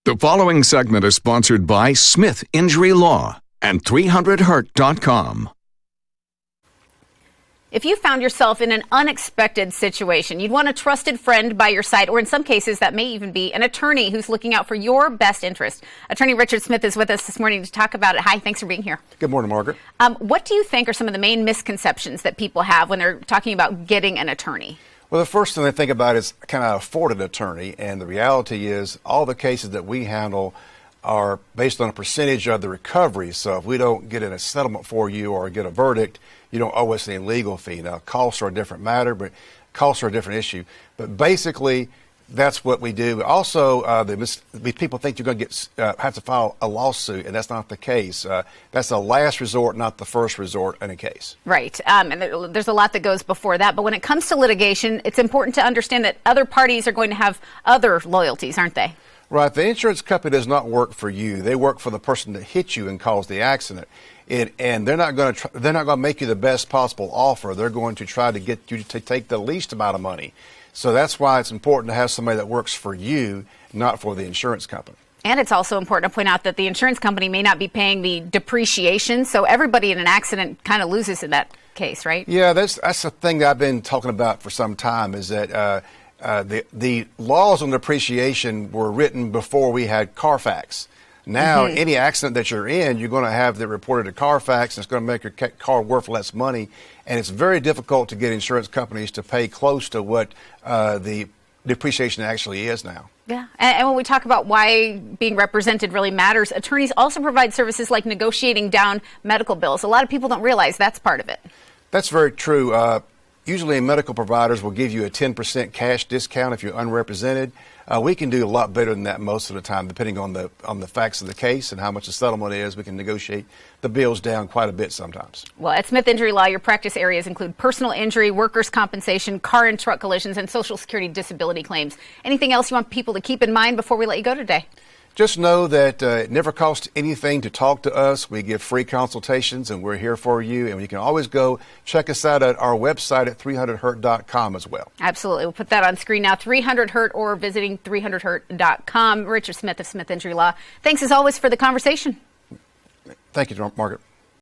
The following segment is sponsored by Smith Injury Law and 300hurt.com. If you found yourself in an unexpected situation, you'd want a trusted friend by your side, or in some cases, that may even be an attorney who's looking out for your best interest. Attorney Richard Smith is with us this morning to talk about it. Hi, thanks for being here. Good morning, Margaret. What do you think are some of the main misconceptions that people have when they're talking about getting an attorney? Well, the first thing they think about is, can I afford an attorney? And the reality is all the cases that we handle are based on a percentage of the recovery. So if we don't get in a settlement for you or get a verdict, you don't owe us any legal fee. Now, costs are a different matter, but costs are a different issue. But basically, that's what we do. Also, people think you're going to have to file a lawsuit, and that's not the case. That's the last resort, not the first resort in a case. Right. And there's a lot that goes before that. But when it comes to litigation, it's important to understand that other parties are going to have other loyalties, aren't they? Right. The insurance company does not work for you. They work for the person that hit you and caused the accident. And they're not going to make you the best possible offer. They're going to try to get you to take the least amount of money. So that's why it's important to have somebody that works for you, not for the insurance company. And it's also important to point out that the insurance company may not be paying the depreciation. So everybody in an accident kind of loses in that case, right? Yeah, that's the thing that I've been talking about for some time, is that the laws on depreciation were written before we had Carfax. Now, any accident that you're in, you're going to have that reported to Carfax, and it's going to make your car worth less money. And it's very difficult to get insurance companies to pay close to what the depreciation actually is now. Yeah. And when we talk about why being represented really matters, attorneys also provide services like negotiating down medical bills. A lot of people don't realize that's part of it. That's very true. Usually medical providers will give you a 10% cash discount if you're unrepresented. We can do a lot better than that most of the time, depending on the facts of the case and how much the settlement is. We can negotiate the bills down quite a bit sometimes. Well, at Smith Injury Law, your practice areas include personal injury, workers' compensation, car and truck collisions, and Social Security disability claims. Anything else you want people to keep in mind before we let you go today? Just know that it never costs anything to talk to us. We give free consultations, and we're here for you. And you can always go check us out at our website at 300hurt.com as well. Absolutely. We'll put that on screen now, 300hurt, or visiting 300hurt.com. Richard Smith of Smith Injury Law. Thanks, as always, for the conversation. Thank you, Margaret.